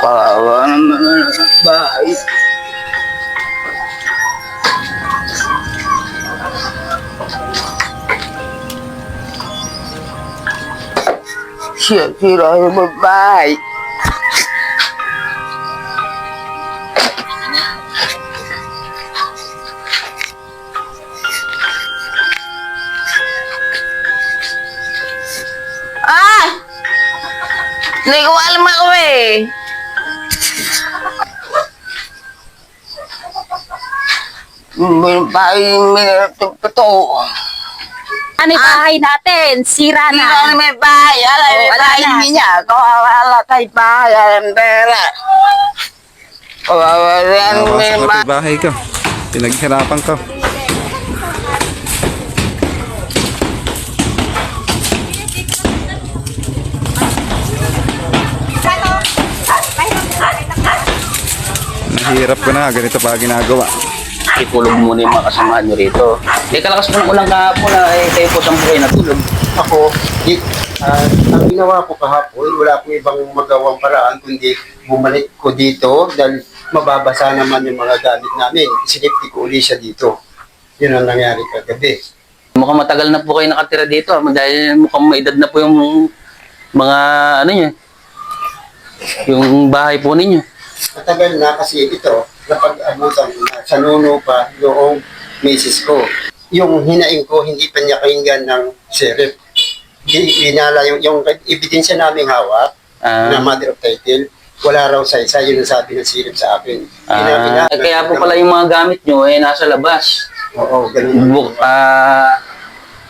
Kawawa naman ang bahay. Sira yung babae. Hindi ko alam ako eh. May bahay, may ito. Ano yung bahay natin? Sira Hindi na. ko may bahay. Alam, may wala bahay na. niya. Kawawa tayo bahay. Alam, pera. Kawawa yan, may Nakapasok bahay. ka bahay ka. Pinaghirapan ka. Nahihirap ka na. Ganito pa ginagawa. Itulog muna yung mga kasamahan nyo rito. Kalakas po ng ulang kahapon na kayo po siyang buhay natulog. Ako, ang ginawa ko kahapon, wala akong ibang magawang paraan kundi bumalik ko dito dahil mababasa naman yung mga gamit namin. Isinipti ko uli siya dito. Yun ang nangyari kagabi. Mukhang matagal na po kayo nakatira dito dahil mukhang may edad na po yung mga ano nyo, yung bahay po ninyo. Matagal na kasi ito, napag-abutan ko na. Sa nuno pa yung misis ko. Yung hinaing ko, hindi pa niya kainggan ng sheriff. Inala yung ebidensya naming hawak na mother of title, wala raw sa isa, yun ang sabi ng sheriff sa akin. Kaya po pala yung mga gamit nyo nasa labas. Oo, ganun.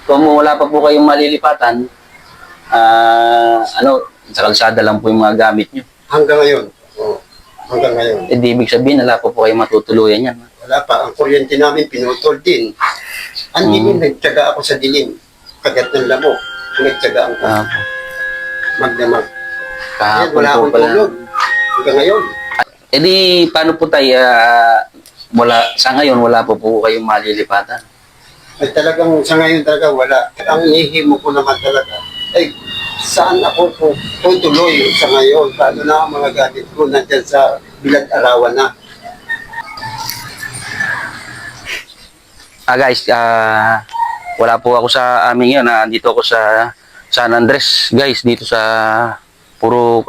Kung wala pa po kayong malilipatan, sa kalsada lang po yung mga gamit nyo. Hanggang ngayon. Oo, hanggang ngayon. Ibig sabihin, wala pa po kayong matutuluyan yan. Wala pa. Ang kuryente namin pinutol din. Ang dilim, nagtyaga ako sa dilim. Kagat ng lamok. Nagtyagaan ko. Magdamag. Yan, Kahapon wala po akong pala. tulog. Hanggang ngayon. Paano po tayo, sa ngayon, wala po po kayong malilipatan? Ay talagang sa ngayon talaga wala. Ang ihimo ko naman talaga. Ay, saan ako tutuloy sa ngayon? Paano na ang mga gamit ko nandyan sa bilad-arawan na? Guys, wala po ako sa amin ngayon. Nandito ako sa San Andres, guys. Dito sa Purok,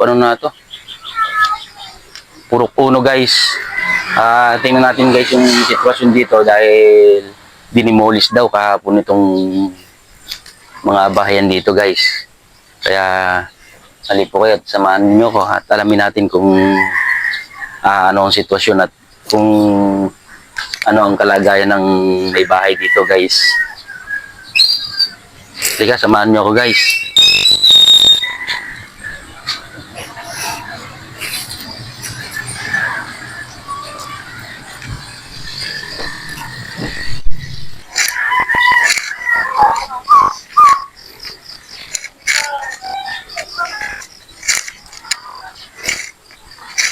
Purok Uno, guys. Tingnan natin, guys, yung sitwasyon dito dahil dinimolish daw kahapon itong mga bahayan dito, guys. Kaya, halip po kayo at samahan niyo ko at alamin natin kung ano ang sitwasyon at kung ano ang kalagayan ng may bahay dito, guys. Sige, samahan niyo ako, guys.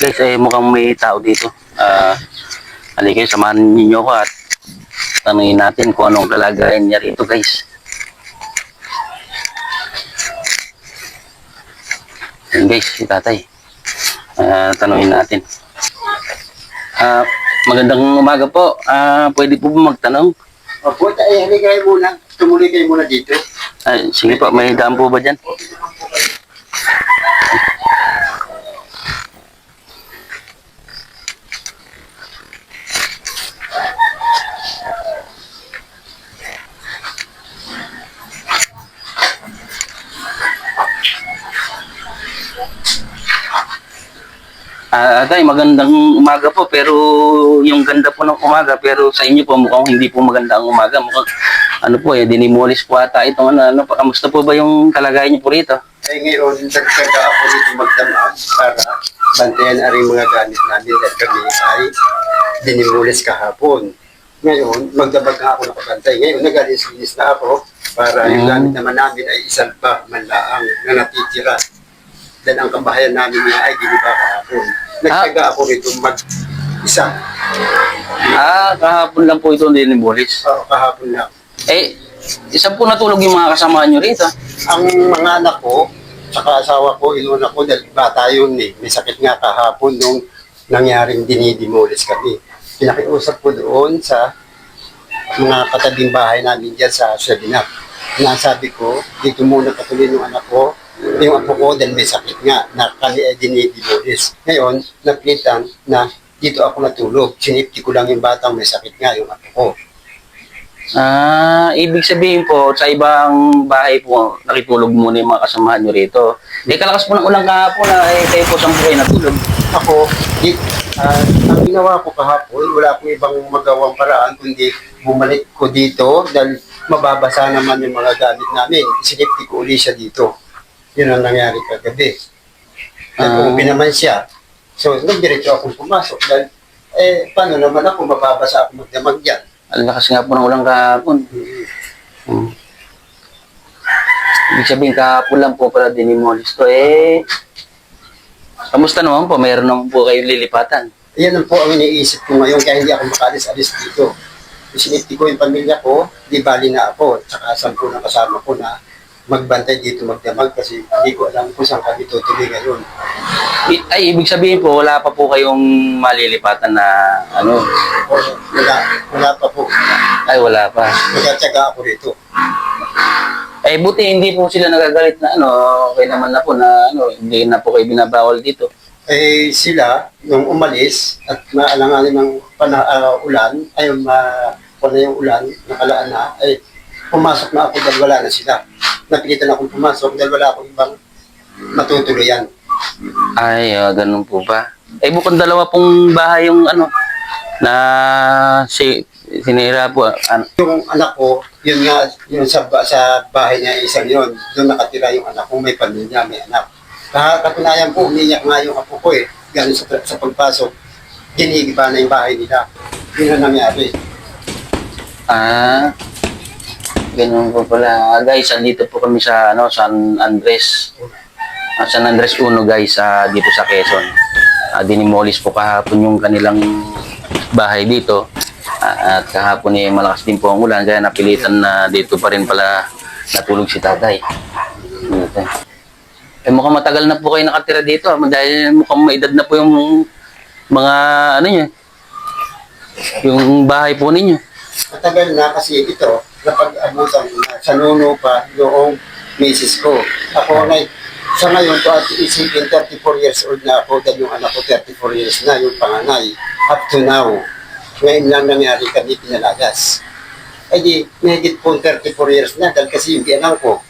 Guys, mukhang may tao dito. Halika, samahan ninyo ko at tanungin natin kung anong kalagayan niya rito, guys. Yan, guys, si tatay. Tanungin natin. Magandang umaga po. Pwede po ba magtanong? Opo, halika kayo muna. Tumuloy kayo muna dito. Sige po, may daan po ba dyan? Tay, magandang umaga po, pero yung ganda po ng umaga, pero sa inyo po mukhang hindi po maganda ang umaga. Mukhang, dinimolish po ata itong kamusta po ba yung kalagayan niyo po rito? Ay ngayon, nagtyaga ako dito magdamag para bantayan ang mga gamit namin dahil kami ay dinimulis kahapon. Ngayon, magdamag nga ako nakabantay. Ngayon, nag-alis-linis na ako para yung gamit naman namin ay isang pa manlaang na natitira. Dahil ang kabahayan namin niya ay giniba kahapon. Nagtyaga ako rito mag-isa. Kahapon lang po ito dinimolish. Oo, kahapon lang. Isang po natulog yung mga kasama nyo rito. Ang mga anak ko, tsaka asawa ko, inuna ko dahil bata yun eh. May sakit nga kahapon nung nangyaring dinidemolis kami. Pinakiusap ko doon sa mga katabing bahay namin dyan sa Sabinak. Nasabi ko, dito muna patuloy ng anak ko, yung apo ko dahil may sakit nga na kami ay dinidemolis. Ngayon, napitan na dito ako natulog. Sinipti ko lang yung batang may sakit nga, yung apo ko. Ibig sabihin po, sa ibang bahay po, nakitulog muna yung mga kasamahan nyo rito. Kalakas po ng ulang kahapon na kayo po saan po kayo natulog. Ako, ang ginawa ko kahapon, wala akong ibang magawang paraan kundi bumalik ko dito dahil mababasa naman yung mga gamit namin. Sinipti ko uli siya dito. Yun ang nangyari kagabi. Umuwi naman siya. So, nagdiretso akong pumasok dahil, paano naman ako, mababasa ako magdamag yan. Ang lakas nga po ng ulang kahapon. Ibig sabihin, kahapon lang po pala dinidemolis to. Kamusta naman po? Mayroon naman po kayo lilipatan. Yan ang po ang iniisip ko ngayon kaya hindi ako makalis-alis dito. Sinipti ko yung pamilya ko, di bali na ako. Tsaka 10 na kasama ko na magbantay dito magdamag kasi hindi ko alam kung saan kami tutuloy ngayon. Ibig sabihin po, wala pa po kayong malilipatan na ano? Wala pa po. Ay, wala pa. Nagtatsaga ako rito. Buti hindi po sila nagagalit na ano, okay naman na po na ano, hindi na po kayo binabawal dito. Sila, nung umalis at maalanganin ng ulan, yung ulan, nakalaan na, pumasok na ako dahil wala na sila. Napilitan akong pumasok dahil wala akong ibang matutuluyan. Ganun po ba? Bukod dalawa pong bahay yung ano, na sinira po. Yung anak ko, yun nga, yun sa bahay niya, isang yun, doon nakatira yung anak ko, may pamilya, may anak. Katunayan po, umiyak nga yung apo ko galing sa pagpasok, ginigiba na yung bahay nila. Yun ang nangyari. Ganun po pala. Guys, andito po kami sa San Andres. San Andres 1 guys, dito sa Quezon. Dinimolis po kahapon yung kanilang bahay dito. At kahapon malakas din po ang ulan, kaya napilitan na dito pa rin pala natulog si tatay. Mukhang matagal na po kayo nakatira dito dahil mukhang may edad na po yung mga yung bahay po ninyo. Matagal na kasi ito, napag-abutan ko na. Sa nuno pa, yung misis ko. Ako sa ngayon ko at isipin, 34 years old na ako dahil yung anak ko 34 years na, yung panganay. Up to now, ngayon lang nangyari kami pinalagas. Di, mahigit po 34 years na dahil kasi yung biyanang ko,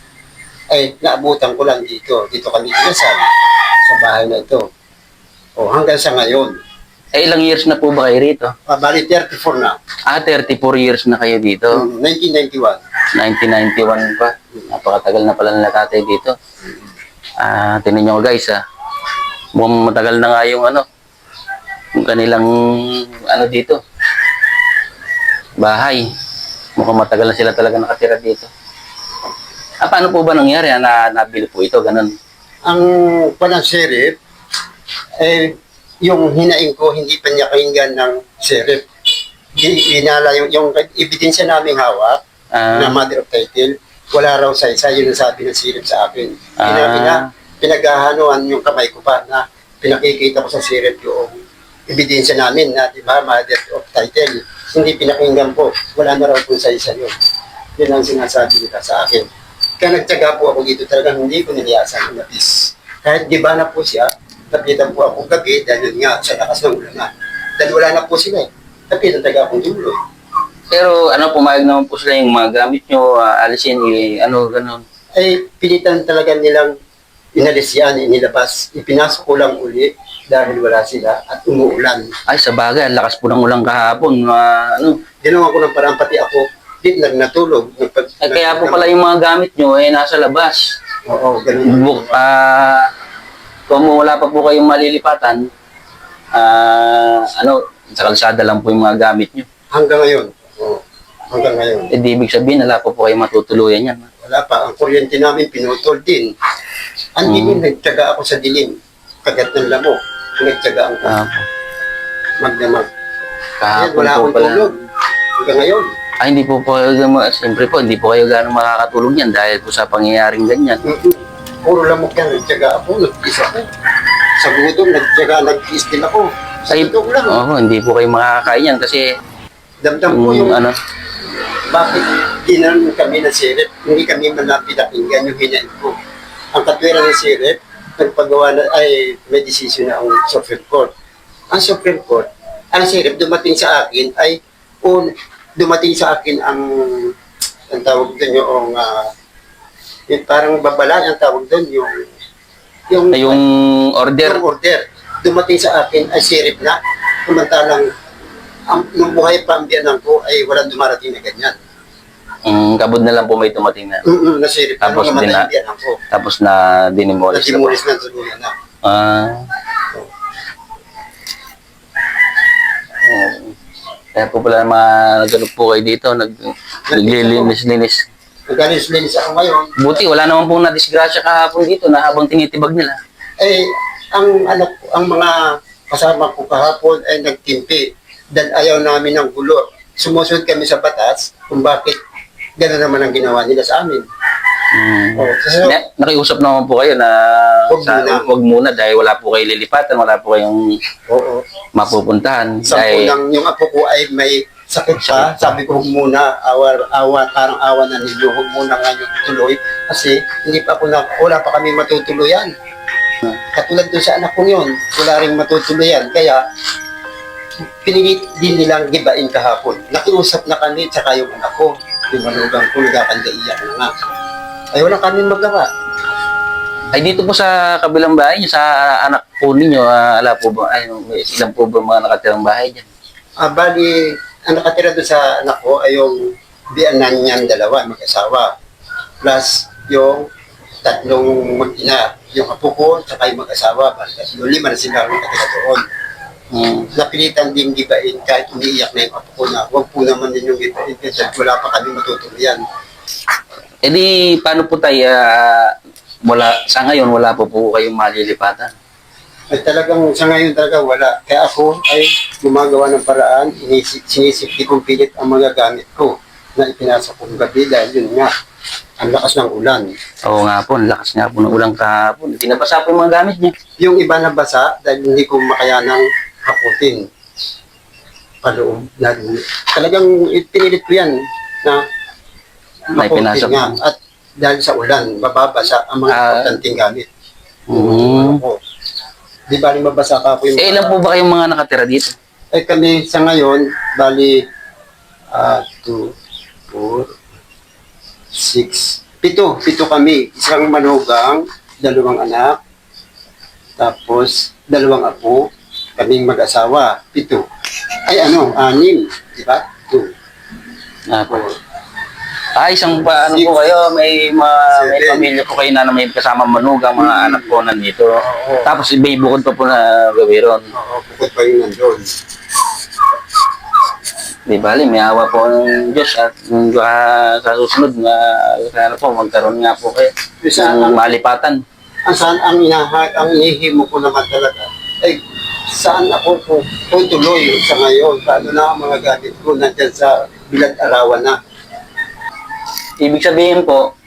naabutan ko lang dito. Dito kami kinasal sa bahay na ito. Hanggang sa ngayon. Ilang years na po ba kayo rito? Bali, 34 na. 34 years na kayo dito. 1991. 1991 pa. Napakatagal na pala nila tatay dito. Tingnan nyo guys mukhang matagal na nga yung yung kanilang dito. Bahay. Mukhang matagal na sila talaga nakatira dito. Paano po ba nangyari nabili po ito? Ganun. Ang panang sheriff, yung hinaing ko, hindi pa niya kainggan ng sheriff. Inala yung ebidensya naming hawak na mother of title, wala raw sa isa, yun ang sabi ng sheriff sa akin. Pinaghahanuan yung kamay ko pa na pinakikita ko sa sheriff yung ebidensya namin na, di ba, mother of title. Hindi pinakinggan po, wala na raw po sa isa yun. Yun ang sinasabi nila sa akin. Kaya nagtyaga po ako dito, talagang hindi ko niliyasan ang napis. Kahit di ba na po siya, napitan po ako gabi dahil yun nga sa lakas ng ulan na. Dahil wala na po sila napitan talaga akong dulo. Pero pumayag naman po sila yung mga gamit nyo, alisin, ganun. Pilitan talaga nilang inalis yan, inilabas. Ipinasok ko lang uli dahil wala sila at umuulan. Sa bagay, ang lakas po ng ulang kahapon. Ginawa ko ng parang pati ako, di natulog. Kaya po pala yung mga gamit nyo nasa labas. Oo, ganun. Kung wala pa po kayong malilipatan, sa kalsada lang po yung mga gamit nyo. Hanggang ngayon. Oo, hanggang ngayon. Di ibig sabihin, wala pa po kayong matutuluyan yan. Wala pa. Ang kuryente namin pinutol din. Ang dilim, nagtyaga ako sa dilim. Kagat ng lamok. Nagtyagaan ko. Magdamag. Kahapon wala po akong pala. tulog. Hanggang ngayon. Hindi po kayo gano'ng makakatulog yan dahil po sa pangyayaring ganyan. puro lamok yan, nagtyaga ako, nag-is ako. Sa gutom, nag-is din ako. Sa Ay, gutom lang. oo, hindi po kayo makakain yan kasi Damdam ko yung, ano, bakit ginanon kami ng sirip, hindi kami malapit-apinggan yung hinain ko. Ang katwiran ng sirip, nagpagawa na, ay may desisyon na ang Supreme Court. Ang Supreme Court, ang sirip dumating sa akin ay, dumating sa akin ang tawag doon yung, yung parang babala, ang tawag doon yung order. yung order. Dumating sa akin ay sirip na, samantalang nung buhay pa ang biyanan ko ay walang dumarating na ganyan. Kabod na lang po may dumating na. Nasirip na Tapos nung namatay din ang biyanan ko. Tapos na dinimolish na po. Nadimulis na tuluyan na. Ah. Kaya po pala nagano po kayo dito, naglilinis-linis. Nagalinis-linis ako ngayon. Buti, wala naman pong nadisgrasya kahapon dito na habang tinitibag nila. Eh, ang mga kasama ko kahapon ay nagtimpi dahil ayaw namin ng gulo. Sumusunod kami sa batas kung bakit gano'n naman ang ginawa nila sa amin. So, Nakiusap naman po kayo na wag muna dahil wala po kayo lilipatan, wala po kayong oo. mapupuntahan. Sampu lang yung apo ko ay may sakit pa. Sabi ko, huwag muna, parang awa na ninyo, huwag muna nga yung tuloy. Kasi wala pa kami matutuluyan. Katulad doon sa anak ko yun, wala rin matutuluyan. Kaya, pinilit din nilang gibain kahapon. Nakiusap na kami, tsaka yung anak ko, yung manugang ko, nagkakandaiyak na nga. Ay, wala kami magawa. Ay dito po sa kabilang bahay niyo, sa anak po ninyo, ala po ba, may ilan po ba mga nakatirang bahay dyan? Bali, ang nakatira doon sa anak ko ay yung biyanan niyang dalawa, mag-asawa. Plus, yung tatlong mag-ina, yung apo ko, tsaka yung mag-asawa. Bali, lima na sila ang nakatira doon. Napilitan din gibain kahit umiiyak na yung apo ko na huwag po naman din yung gibain kasi wala pa kami matutuluyan. E di, paano po tayo, sa ngayon, wala po kayong malilipatan? Ay talagang sa ngayon talaga wala. Kaya ako ay gumagawa ng paraan, sinisip kong pilit ang mga gamit ko na ipinasa kong gabi dahil yun nga, ang lakas ng ulan. Oo nga po, ang lakas nga po ng ulang kahapon. Pinabasa po yung mga gamit niya. Yung iba na basa dahil hindi ko makayanang haputin paloob na talagang pinilit ko yan na May haputin pinasok nga. mo. At dahil sa ulan, mababasa ang mga importanteng gamit. Oo. Di bali mabasa pa ako yung Ilan po ba kayong mga nakatira dito? Eh kami sa ngayon, bali 2, 4, 6, 7 kami. Isang manugang, 2 anak, tapos 2 apo, kaming mag-asawa, 7. Ay 6, di ba? 2. Isang paano po kayo, may pamilya po kayo na may kasama manugang, mga anak po nandito. Tapos may bukod pa po na gawiron. Oo, bukod pa yung nandun. Di bali, may awa po ng Diyos at sa susunod na sana po magkaroon nga po kayo ng malipatan. Saan ang inihimo ko naman talaga, ay saan ako tutuloy sa ngayon, paano na ang mga gamit ko nandyan sa bilad-arawan na. Ibig sabihin po,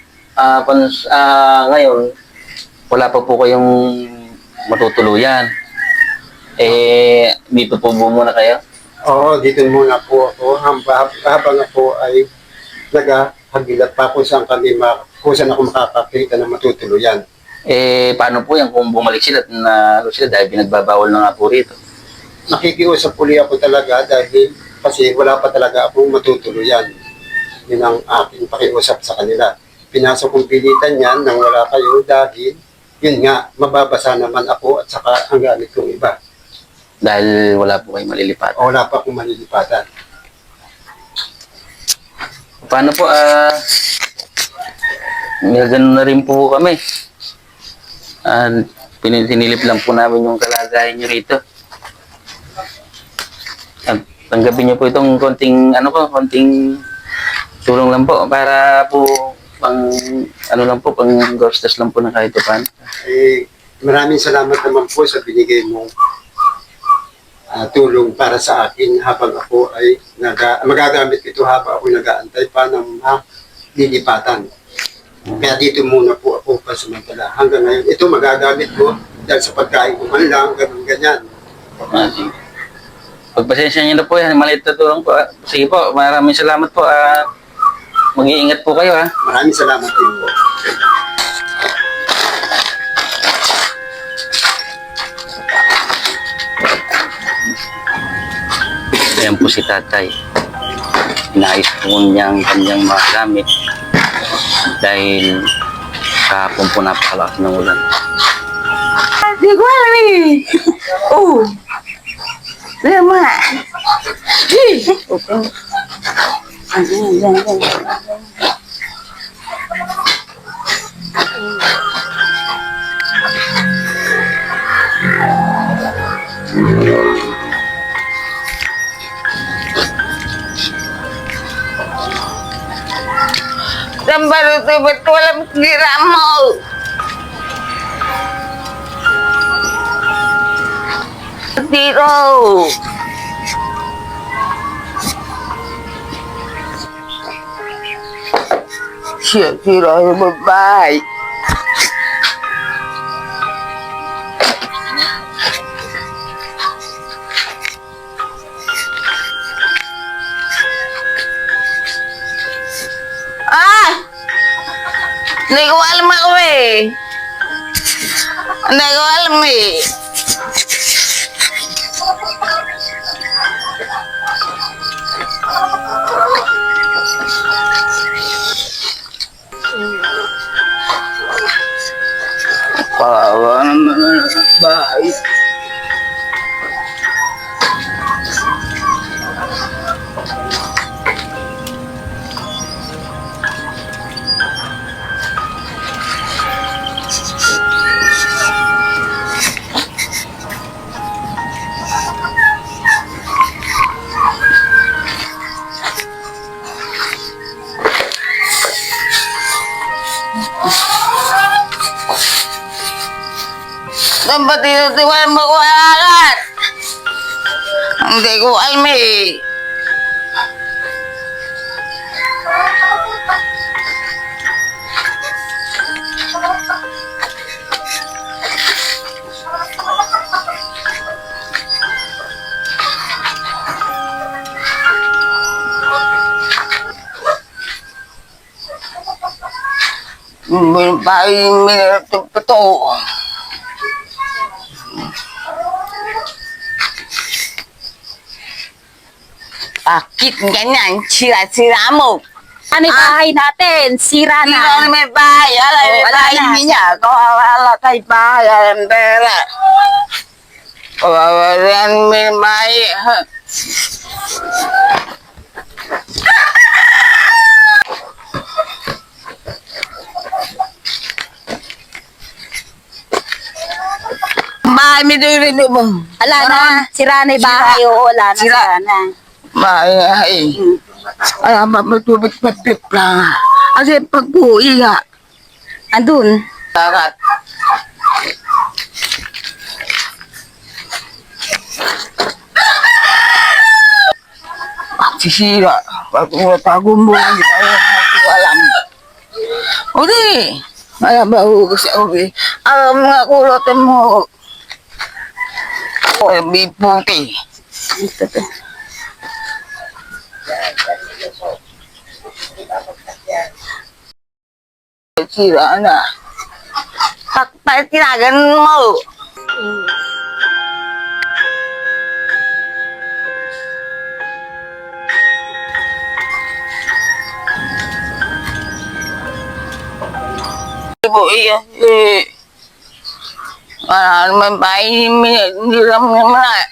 ngayon, wala pa po kayong matutuluyan. Dito po muna kayo? Oo, dito muna po ako. Habang ako ay naghahagilat pa kung saan ako makakakita ng matutuluyan. Paano po yan kung bumalik sila dahil pinagbabawal na nga po rito? Nakikiusap uli ako talaga dahil kasi wala pa talaga akong matutuluyan. Yun ang aking pakiusap sa kanila. Pinasok kong pilitan yan nang wala kayo dahil yun nga, mababasa naman ako at saka ang gamit kong iba. Dahil wala po kayo malilipatan. O wala pa akong malilipatan. Paano po, may ganun na rin po kami. Sinilip lang po namin yung kalagayan nyo rito. At tanggapin nyo po itong konting tulong lang po para po pang gastos lang po na kahit paano. Maraming salamat naman po sa binigay mong tulong para sa akin habang ako ay magagamit ito habang ako nag-aantay pa ng lilipatan. Kaya dito muna po ako pansamantala. Hanggang ngayon, ito magagamit ko dahil sa pagkain ko man lang, ganun ganyan. Sige. Pagpasensya niyo na po yan, maliit na tulong po. Sige po, maraming salamat po. Mag-iingat po kayo ha. Maraming salamat din po. Ayan po si tatay. Inayos po niyang kanyang mga gamit dahil kahapon po napakalakas ng ulan. Di ko alam eh. Oh. Lama. Sampai itu betul diramu. Tiro. Siap tiro baik. Hindi ko alam ako eh. Hindi ko alam eh. Kawawa naman ang bahay. Dapat tinutuwan mo ko agad. Hindi ko alam eh. Bayi minat ito. Bakit ganyan? Sira-sira mo. Ano yung bahay natin? Sira Sira na. na may bahay. Alam Oo, may wala bahay na. niya. Kawawala tayo bahay. Alam pera. Kawawalan may bahay. Bahay mi doon mo. Wala na. Sira na yung bahay. Oo, wala na. Sira. Sira na. Bahay. Alam ba matubig patipla. Kasi pagbuhi nga. Andun. Takat. Sisira. Pag tago mo, hindi tayo alam. O di. Alam ba kasi okay. Alam mga kulotin mo. O, may puti. Ito to. Sira na. Pag tinagan mo. Ibu iya. Wala naman bahay. Hindi naman naman.